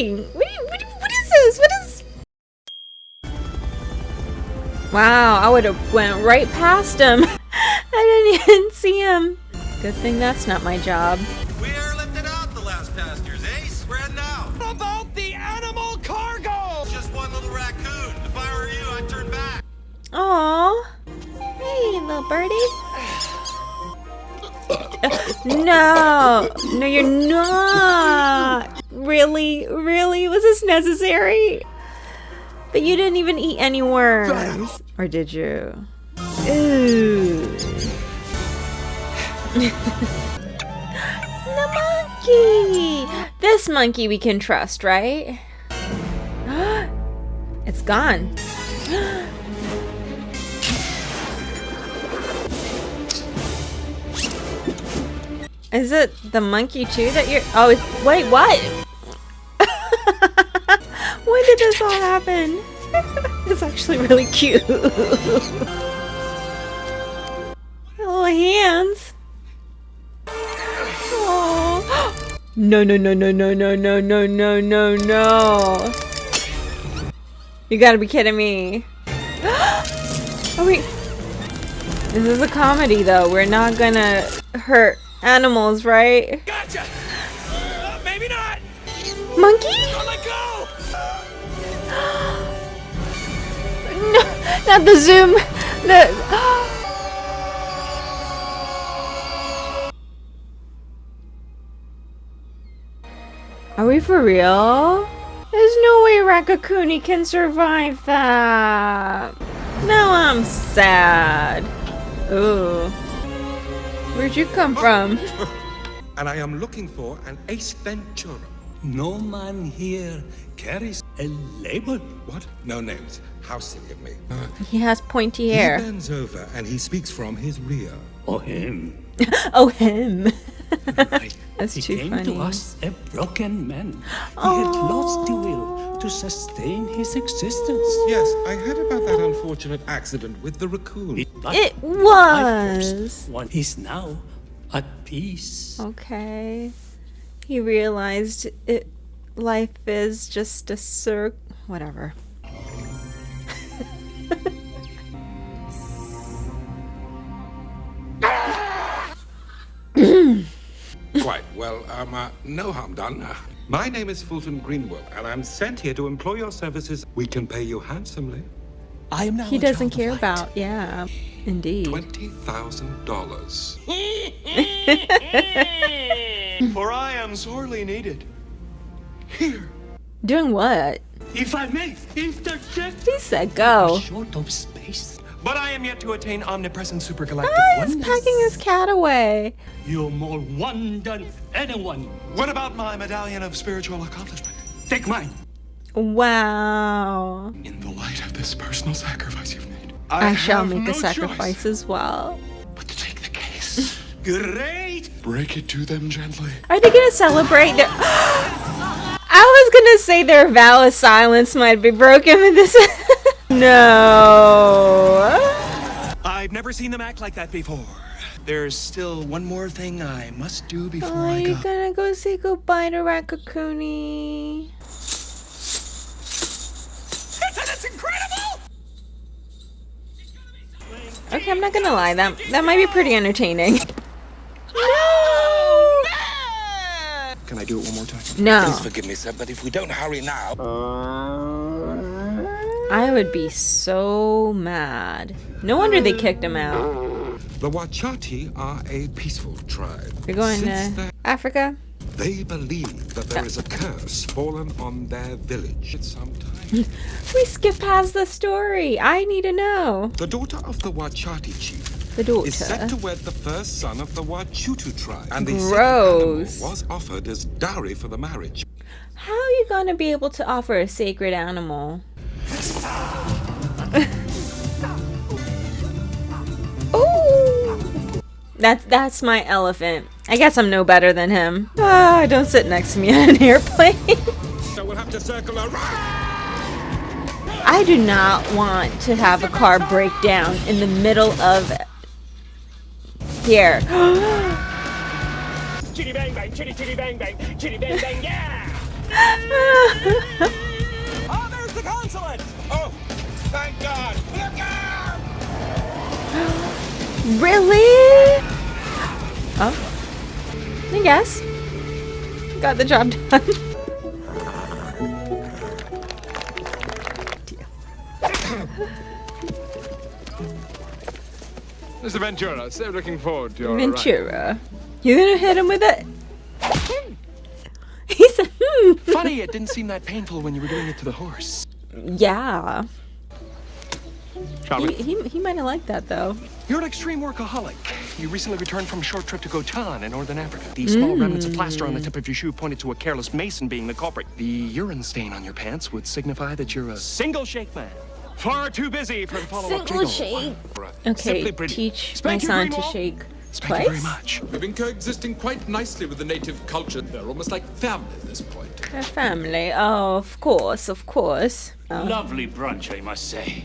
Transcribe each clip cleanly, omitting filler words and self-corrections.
doing? What is this? What is... Wow, I would have went right past him. I didn't even see him. Good thing that's not my job. We are lifted out the last passengers, Ace. We're heading out. About the animal cargo! Just one little raccoon. If I were you, I'd turn back. Aww. Hey, little birdie. No, you're not. Really? Was this necessary? But you didn't even eat any worms. Or did you? Ooh. The monkey. This monkey we can trust, right? It's gone. Is it the monkey too that you're... Oh, wait, what? When did this all happen? It's actually really cute. Little hands. Oh. No. You gotta be kidding me. Oh, wait. This is a comedy, though. We're not gonna hurt animals, right? Gotcha! Maybe not! Monkey? Don't let go! No, not the zoom. Are we for real? There's no way Rakakuni can survive that. Now I'm sad. Ooh. Where'd you come from? And I am looking for an Ace Ventura. No man here carries a label. What? No names. How silly of me. He has pointy He hair. bends over and he speaks from his rear. Oh, him. Oh, him. Right. That's He too came funny. to us a broken man. He had lost the will to sustain his existence. Yes, I heard about that unfortunate accident with the raccoon. It was. One is now at peace. Okay. He realized it. Life is just a whatever. Quite. Well, no harm done. My name is Fulton Greenwell, and I'm sent here to employ your services. We can pay you handsomely. I am now He a doesn't child care of light. about, yeah, indeed. $20,000. For I am sorely needed. Here. Doing what? If I may interject. He said go. Short of space. But I am yet to attain omnipresent supergalactic Ah, he's oneness. packing his cat away. You're more one than anyone. What about my medallion of spiritual accomplishment? Take mine. Wow. In the light of this personal sacrifice you've made, I shall have make no a sacrifice as well. choice but to take the case. Great. Break it to them gently. Are they gonna celebrate their... I was gonna say their vow of silence might be broken with this. No. I've never seen them act like that before. There's still one more thing I must do before Oh, I go. you're gonna go say goodbye to Rakakuni. That's incredible! Okay, I'm not gonna lie, that might be pretty entertaining. No! Can I do it one more time? No. Please forgive me, sir, but if we don't hurry now... I would be so mad. No wonder they kicked him out. The Wachati are a peaceful tribe. You're going Since to Africa? they believe that there is a curse fallen on their village at some time. We skipped past the story. I need to know. The daughter of the Wachati chief The daughter. is set to wed the first son of the Wachutu tribe, and the Gross. second animal was offered as dowry for the marriage. How are you gonna be able to offer a sacred animal? Ooh! That's my elephant. I guess I'm no better than him. Ah, don't sit next to me on an airplane. So we'll have to circle around. I do not want to have a car break down in the middle of here. Chitty bang bang, chitty chitty bang bang, chitty bang bang, yeah! guess. Got the job done. Mr. Ventura, so looking forward to your Ventura. You gonna hit him with it? He said, Funny, it didn't seem that painful when you were doing it to the horse. Yeah. Shall we? He might have liked that, though. You're an extreme workaholic. You recently returned from a short trip to Gotan in northern Africa. The small remnants of plaster on the tip of your shoe pointed to a careless mason being the culprit. The urine stain on your pants would signify that you're a single shake man. Far too busy for the follow-up Single jiggle. shake. Okay, teach my son to shake Thank you very twice. much. We've been coexisting quite nicely with the native culture. They're almost like family at this point. Her family. Oh, of course, of course. Lovely brunch, I must say.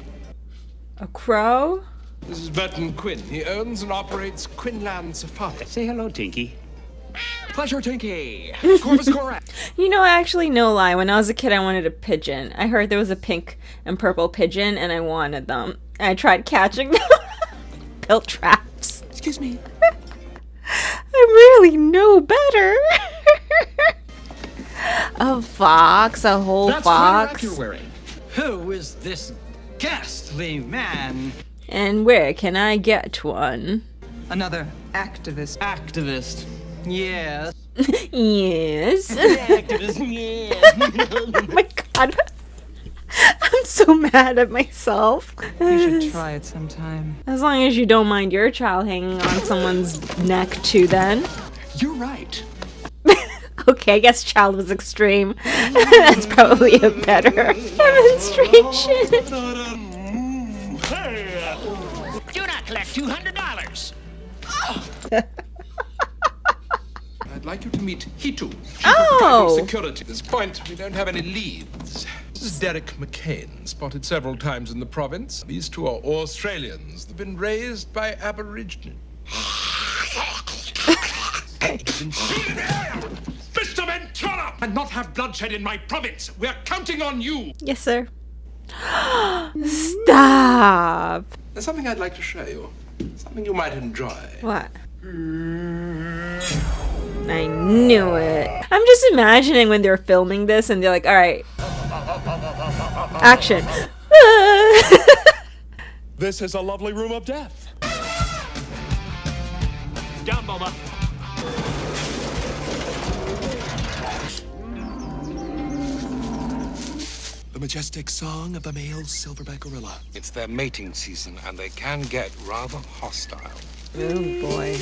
A crow? This is Burton Quinn. He owns and operates Quinlan Safari. Say hello, Tinky. Pleasure, Tinky. Corvus Corax. You know, actually, no lie. When I was a kid, I wanted a pigeon. I heard there was a pink and purple pigeon, and I wanted them. I tried catching them. Built traps. Excuse me. I really know better. A fox, a whole That's fox. the you're wearing. Who is this ghastly man? And where can I get one? Another activist. Activist. Yes. Yes. Activist, yes. Oh my god. I'm so mad at myself. You should try it sometime. As long as you don't mind your child hanging on someone's neck too, then. You're right. Okay, I guess child was extreme. That's probably a better demonstration. Do not collect $200. I'd like you to meet Hitu, Chief Oh. of Tribal Security. At this point, we don't have any leads. This is Derek McCain, spotted several times in the province. These two are Australians. They've been raised by Aborigines. Mr. Ventura! And not have bloodshed in my province. We're counting on you. Yes, sir. Stop. There's something I'd like to show you. Something you might enjoy. What? I knew it. I'm just imagining when they're filming this and they're like, all right, action. This is a lovely room of death. Down, Boma. The majestic song of the male silverback gorilla. It's their mating season, and they can get rather hostile. Oh boy.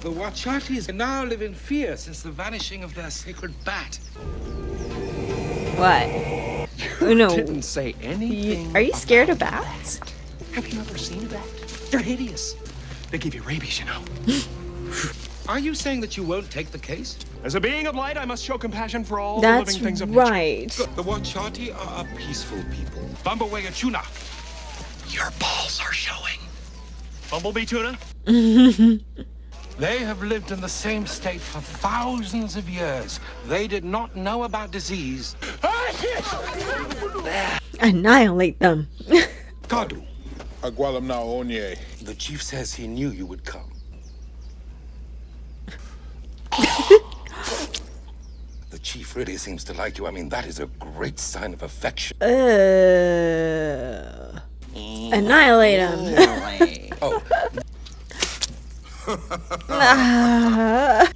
The Wachatis now live in fear since the vanishing of their sacred bat. What? Oh no. Didn't say anything. Are you scared of bats? Have you ever seen a bat? They're hideous. They give you rabies, you know. Are you saying that you won't take the case? As a being of light, I must show compassion for all the That's living things of nature. right. The Wachati are a peaceful people. Bambaway Tuna. Your balls are showing. Bumblebee tuna? They have lived in the same state for thousands of years. They did not know about disease. Annihilate them. Kadu. Agualamna Onye. The chief says he knew you would come. The chief really seems to like you. I mean, that is a great sign of affection. Annihilate them. Oh,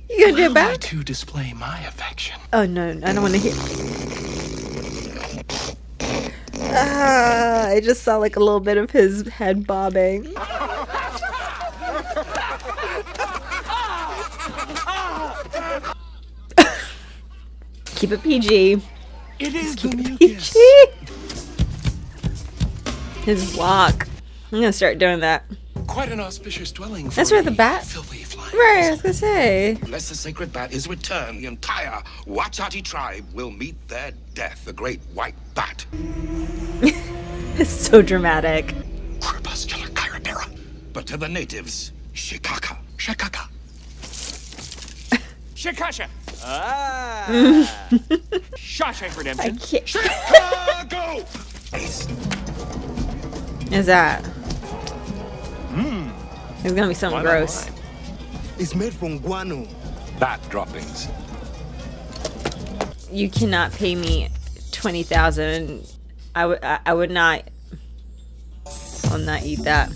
You gonna do it Allow me back? to display my affection. Oh no, I don't want to hear. I just saw like a little bit of his head bobbing. Keep it PG. It is the Keep it mucus. PG. His walk. I'm gonna start doing that. Quite an auspicious dwelling for That's where the a bat- filthy fly. Right, I was gonna say. unless the sacred bat is returned, the entire Wachati tribe will meet their death. The great white bat. It's so dramatic. Crepuscular Kyropera. But to the natives, Shikaka. Shikaka. Shikasha. Ah. Shawshank I Redemption. can't. Chicago! Ace. Is that? It's gonna be something gross. It's made from guano. Bat droppings. You cannot pay me 20,000. I would not. I'll not eat that.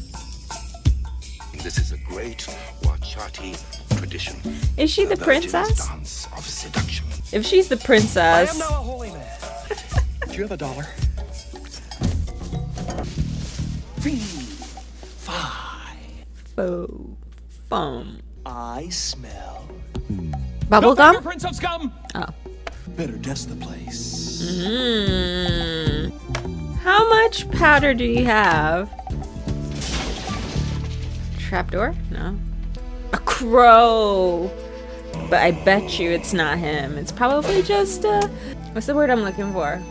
This is a great Wachati tradition. Is she the princess? Dance of seduction. If she's the princess. a holy man. Do you have $1? 3, 5. Foam. I smell. Bubblegum? Princess gum. Oh. Better dust the place. How much powder do you have? Trapdoor? No. A crow. But I bet you it's not him. It's probably just what's the word I'm looking for?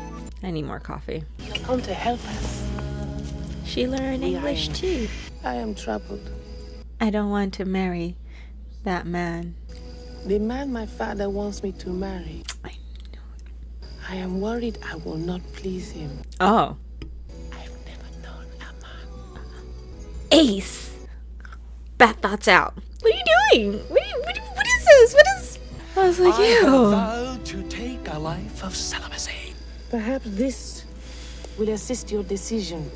I need more coffee. You come to help us. She learned English too. I am troubled. I don't want to marry that man. The man my father wants me to marry. I know. I am worried I will not please him. Oh. I've never known a man. Ace. Bad thoughts out. What are you doing? What is this? What is... I was like, I have ew. vowed to take a life of celibacy. Perhaps this will assist your decision.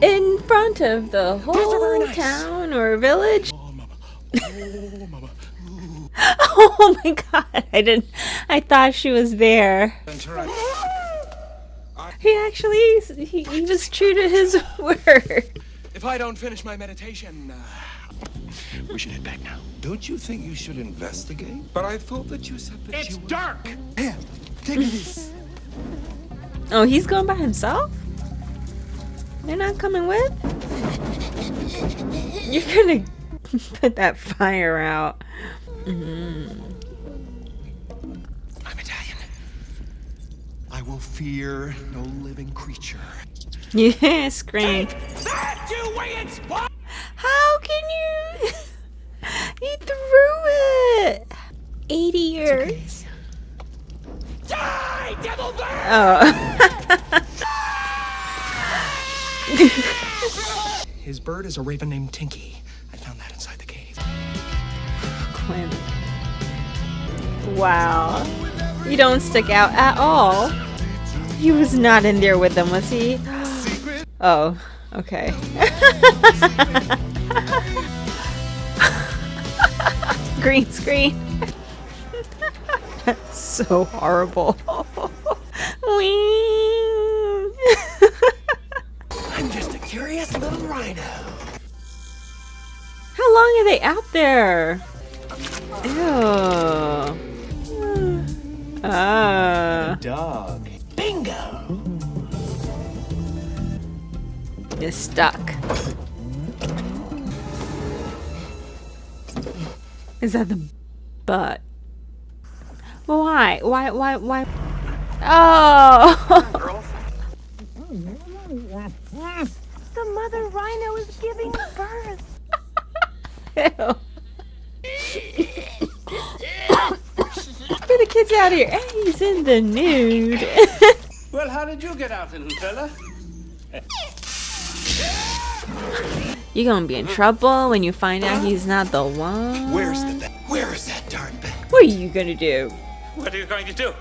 In front of the whole very nice. town or village? Oh, mama. Oh, mama. Oh my god. I thought she was there. Ventura. He actually, he was true to his word. If I don't finish my meditation, we should head back now. Don't you think you should investigate? But I thought that you said that It's you were... dark. Here, take this. Oh, he's going by himself? They're not coming with? You're gonna put that fire out. I'm Italian. I will fear no living creature. Yeah, scream. That you way How can you? He threw it. 80 years. Die, devil bird! Oh. His bird is a raven named Tinky. I found that inside the cave. Quinn. Wow. You don't stick out at all. He was not in there with them, was he? Oh, okay. Green screen. That's so horrible. Wing. I'm just a curious little rhino. How long are they out there? Ew. Dog. Bingo. Is stuck. Is that the butt? Why? Why? Oh! The mother rhino is giving birth. Ew. Get the kids out of here. Hey, he's in the nude. Well, how did you get out, little fella? You're gonna be in trouble when you find out he's not the one. Where is that darn thing? What are you gonna do? What are you going to do?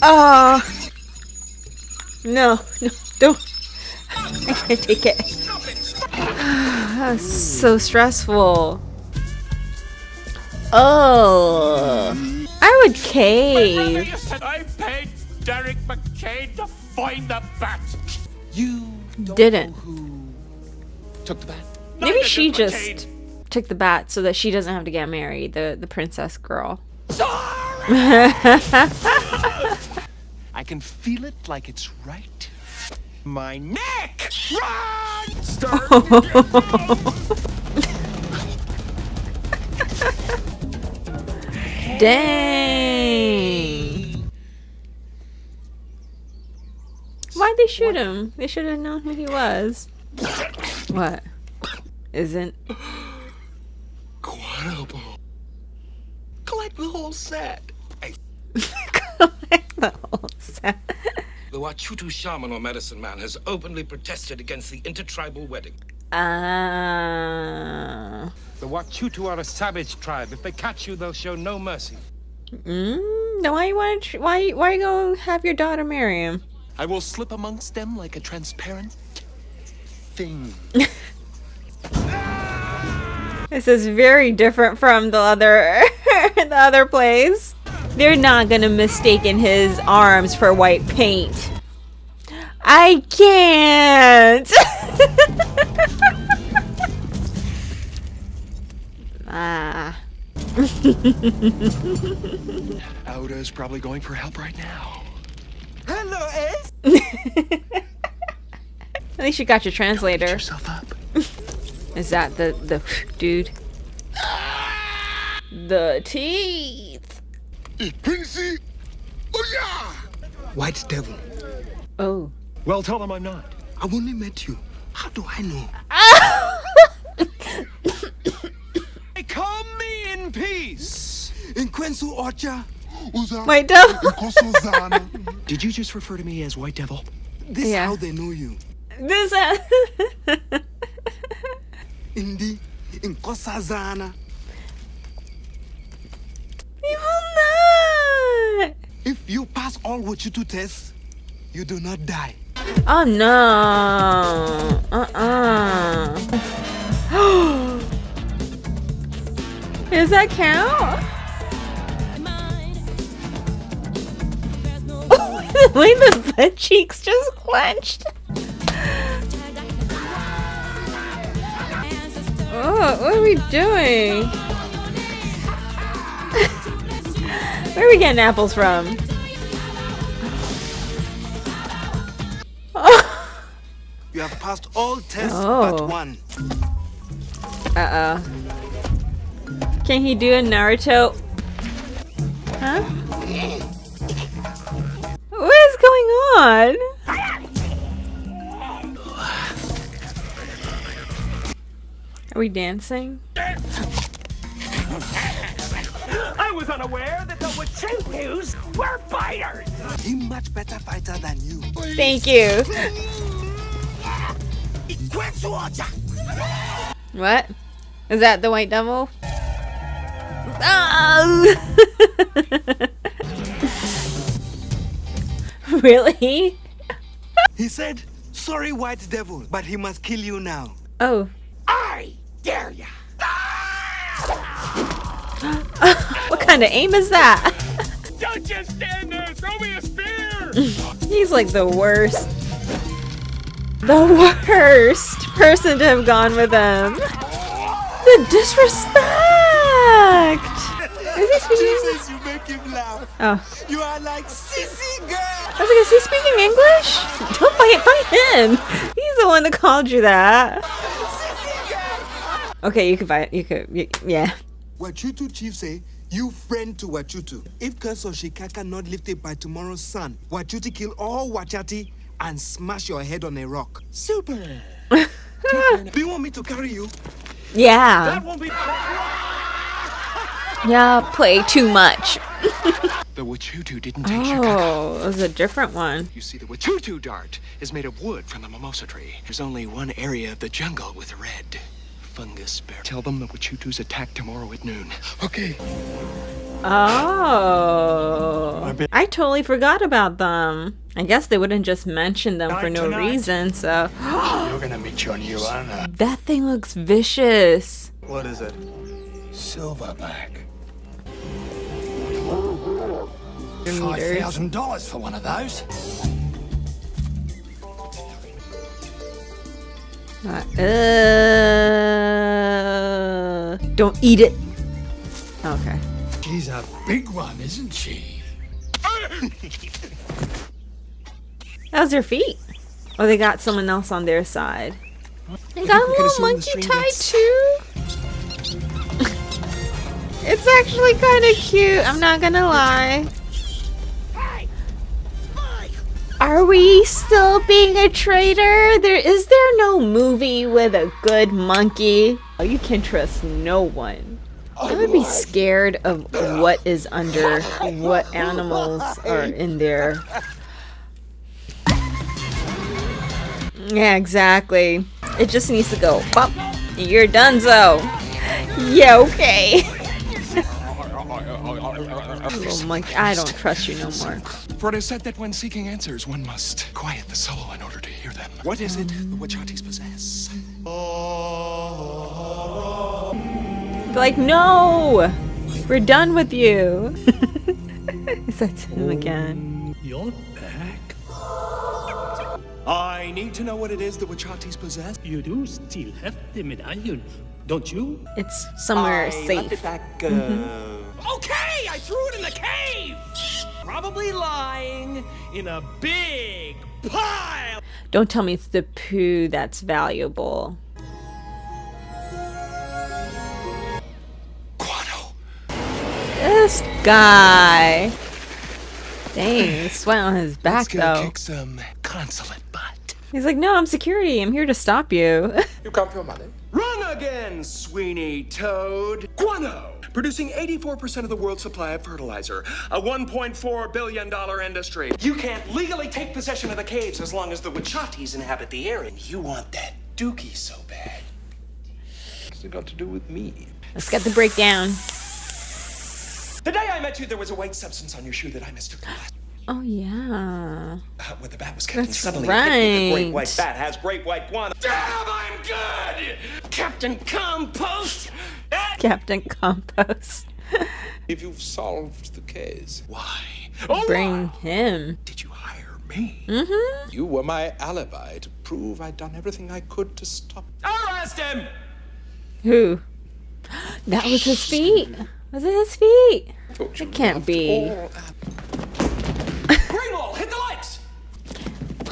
Oh. No, don't. I can't take it. That's so stressful. Oh. I would cave. I paid Derek McCain to find the bat. You don't Didn't. know who took the bat? Maybe Neither she did just McCain. took the bat so that she doesn't have to get married, the princess girl. I can feel it like it's right. My neck! Run! Start! Dang. Why'd they shoot him? They should have known who he was. What? Isn't? Incredible. Collect the whole set. Collect the whole set. The Wachutu shaman or medicine man has openly protested against the intertribal wedding. Ah. The Wachutu are a savage tribe. If they catch you, they'll show no mercy. Then why you want to? Why you gonna have your daughter marry him? I will slip amongst them like a transparent thing. This is very different from the other the other place. They're not gonna mistaken his arms for white paint. I can't. Ah. Auda's probably going for help right now. Hello, Ace. At least you got your translator. Don't beat yourself up. Is that the dude? The teeth. Princey. Oh yeah. White devil. Oh. Well, tell them I'm not. I've only met you. How do I know? Come me in peace. In Quensu Orcha. White devil. Did you just refer to me as White Devil? This is how they know you. This. Indi. In Kosazana. You will not. If you pass all Wachutu tests, you do not die. Oh no. Does that count? The way the butt cheeks just clenched. Oh, what are we doing? Where are we getting apples from? You have passed all tests but one. Uh-oh. Can he do a Naruto? Huh? What is going on? Are we dancing? I was unaware that the Wachutus were fighters. He's much better fighter than you. Thank you. What? Is that the white devil? Oh! Really? He said, sorry, white devil, but he must kill you now. Oh. I dare ya. What kind of aim is that? Don't just stand there. Throw me a spear. He's like the worst. The worst person to have gone with him. The disrespect. Is he speaking? Jesus, you make him laugh. Oh. You are like sissy girl. I was like, is he speaking English? Don't fight him. He's the one that called you that. Okay, you can fight. You could, yeah. Wachutu chief say, you friend to Wachutu. If curse of Shikaka not lifted by tomorrow's sun, Wachuti kill all Wachati and smash your head on a rock. Super. Do you want me to carry you? Yeah. That won't be. Yeah, play too much. The Wachutu didn't take Shikaka. Oh, it was a different one. You see, the Wachutu dart is made of wood from the mimosa tree. There's only one area of the jungle with red fungus bear. Tell them the Wachutus attack tomorrow at noon. Okay. Oh. I totally forgot about them. I guess they wouldn't just mention them for no reason, so. You're gonna meet your new owner. That thing looks vicious. What is it? Silverback. Meters. $5,000 for one of those. Don't eat it. Okay. She's a big one, isn't she? How's their feet? Oh, they got someone else on their side. They got a little monkey tied too. It's actually kind of cute. I'm not gonna lie. Are we still being a traitor? Is there no movie with a good monkey? Oh, you can trust no one. I would be scared of what is under, what animals are in there. Yeah, exactly. It just needs to go. Pop. You're donezo. Yeah, okay. Oh my, I don't trust you no more. For it is said that when seeking answers, one must quiet the soul in order to hear them. What is it the Wachatis possess? Like, no! We're done with you. Is that him again? You're back. I need to know what it is the Wachatis possess. You do still have the medallion, don't you? It's somewhere safe. Okay, I threw it in the cave! Probably lying in a big pile! Don't tell me it's the poo that's valuable. This guy. Dang, sweat on his back though. Kick some consulate butt. He's like, no, I'm security. I'm here to stop you. You come for money? Run again, Sweeney Toad. Guano, producing 84% of the world's supply of fertilizer. A $1.4 billion industry. You can't legally take possession of the caves as long as the Wachatis inhabit the area. You want that dookie so bad. What's it got to do with me? Let's get the breakdown. The day I met you, there was a white substance on your shoe that I mistook for glass. Oh, yeah. Where the bat was kept, That's suddenly right. it hit me. The great white bat has great white guano. Damn, I'm good! Captain Compost! Captain Compost. If you've solved the case. Why? Bring him. Did you hire me? Mm-hmm. You were my alibi to prove I'd done everything I could to stop. Arrest him! Who? That was his feet. Was it his feet? It can't be. Greenwall, hit the lights!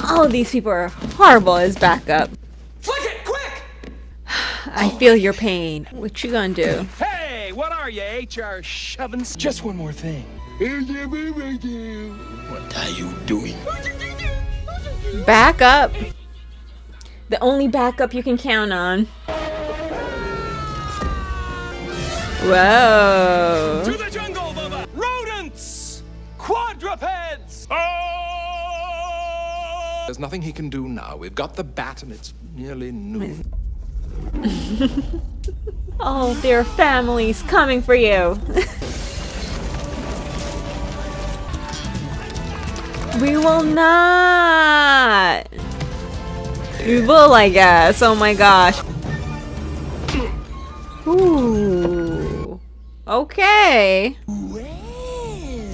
Oh, these people are horrible as backup. Flick it, quick! I feel your pain. What you gonna do? Hey, what are you, HR shovins? Just one more thing. What are you doing? Back up. The only backup you can count on. Whoa. To the jungle, Bubba! Rodents! Quadrupeds! Oh! There's nothing he can do now. We've got the bat and it's nearly noon. Oh, there are families coming for you. We will not. We will, I guess. Oh my gosh. Ooh. Okay.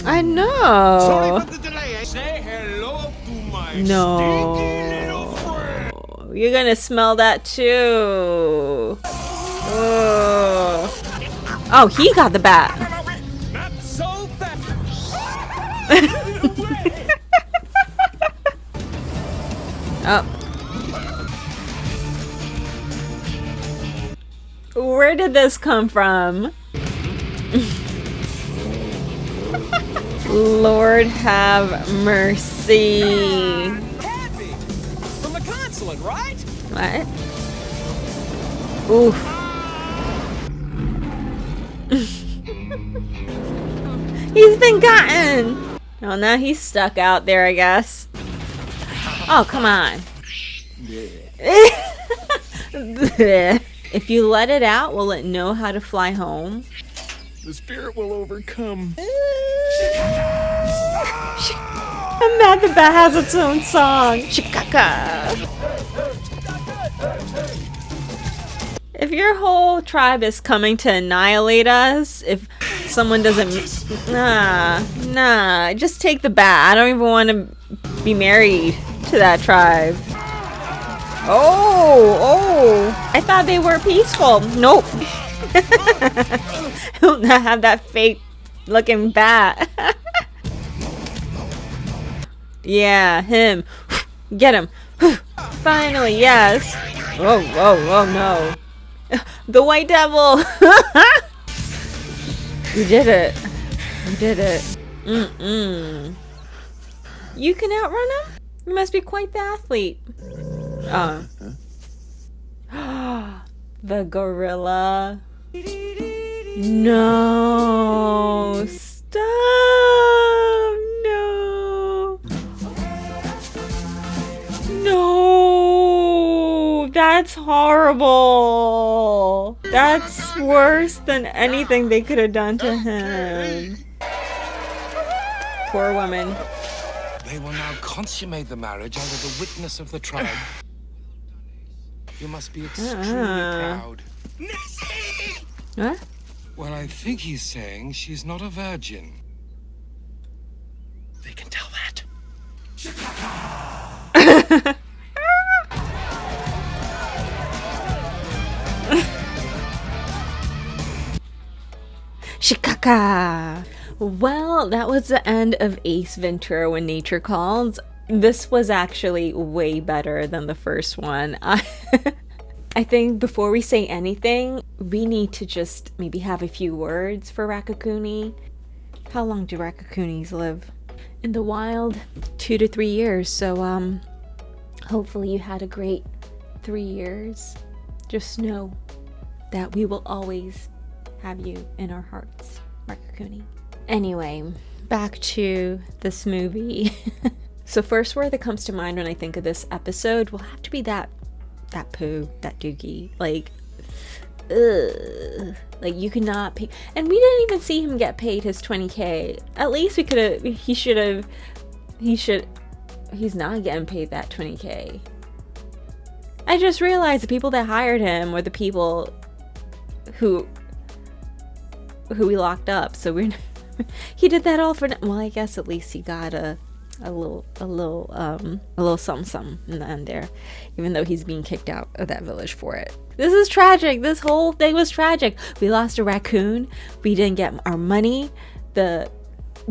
I know. Sorry for the delay. Say hello to my stinky little friend. You're gonna smell that too. Oh, he got the bat. Not so fast! Oh. Where did this come from? Lord have mercy. From the consulate, right? What? Oof. He's been gotten. Oh, now he's stuck out there, I guess. Oh, come on. If you let it out, will it know how to fly home? The spirit will overcome. I'm mad the bat has its own song. Chikaka. If your whole tribe is coming to annihilate us, if someone doesn't... Nah. Just take the bat. I don't even want to be married to that tribe. Oh. I thought they were peaceful. Nope. Don't have that fake looking bat. Yeah, him. Get him. Finally, yes. Oh no. The white devil. You did it. You can outrun him? You must be quite the athlete. The gorilla. No. Stop. No. That's That's horrible. That's worse than anything they could have done to him. Poor woman. They will now consummate the marriage under the witness of the tribe. You must be extremely proud. What? Well, I think he's saying she's not a virgin. They can tell that. Shikaka! Well, that was the end of Ace Ventura When Nature Calls. This was actually way better than the first one. I think before we say anything, we need to just maybe have a few words for Rakakuni. How long do Rakakunis live? In the wild, 2 to 3 years. So, hopefully you had a great 3 years. Just know that we will always have you in our hearts, Rakakuni. Anyway, back to this movie. So first word that comes to mind when I think of this episode will have to be that poo, that dookie. Like, ugh. Like, you could not pay. And we didn't even see him get paid his 20K. At least we could have, he's not getting paid that 20K. I just realized the people that hired him were the people who we locked up. So we're he did that all for, well, I guess at least he got a little something in the end there, even though he's being kicked out of that village for it. This is tragic. This whole thing was tragic. We lost a raccoon. We didn't get our money. The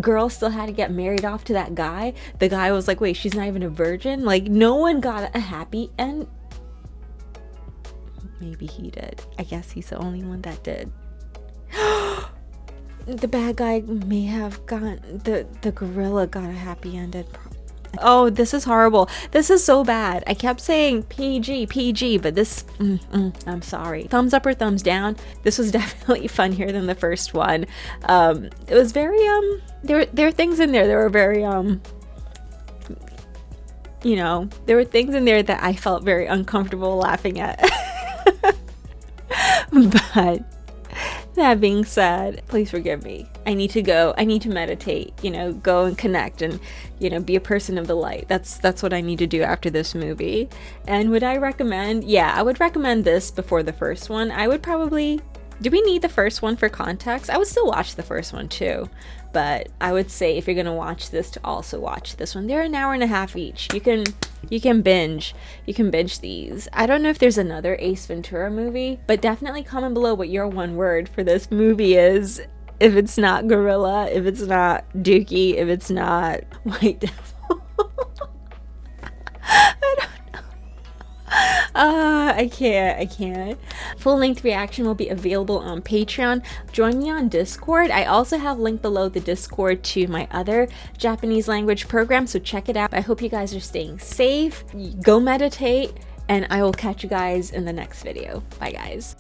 girl still had to get married off to that guy. The guy was like, wait, she's not even a virgin? Like, no one got a happy end. Maybe he did. I guess he's the only one that did. The bad guy may have gotten, the gorilla got a happy ended. Oh, this is horrible. This is so bad. I kept saying PG, but this, I'm sorry. Thumbs up or thumbs down. This was definitely funnier than the first one. It was very, there were things in there that were very, you know, there were things in there that I felt very uncomfortable laughing at. But that being said, please forgive me. I need to go. I need to meditate, you know, go and connect and, you know, be a person of the light. That's what I need to do after this movie. And would I recommend? Yeah, I would recommend this before the first one. I would probably, do we need the first one for context? I would still watch the first one too. But I would say if you're going to watch this, to also watch this one. They're an hour and a half each. You can binge. You can binge these. I don't know if there's another Ace Ventura movie, but definitely comment below what your one word for this movie is. If it's not gorilla, if it's not dookie, if it's not white devil. I don't know. I can't. Full-length reaction will be available on Patreon. Join me on Discord. I also have linked below the Discord to my other Japanese language program, so check it out. I hope you guys are staying safe. Go meditate, and I will catch you guys in the next video. Bye, guys.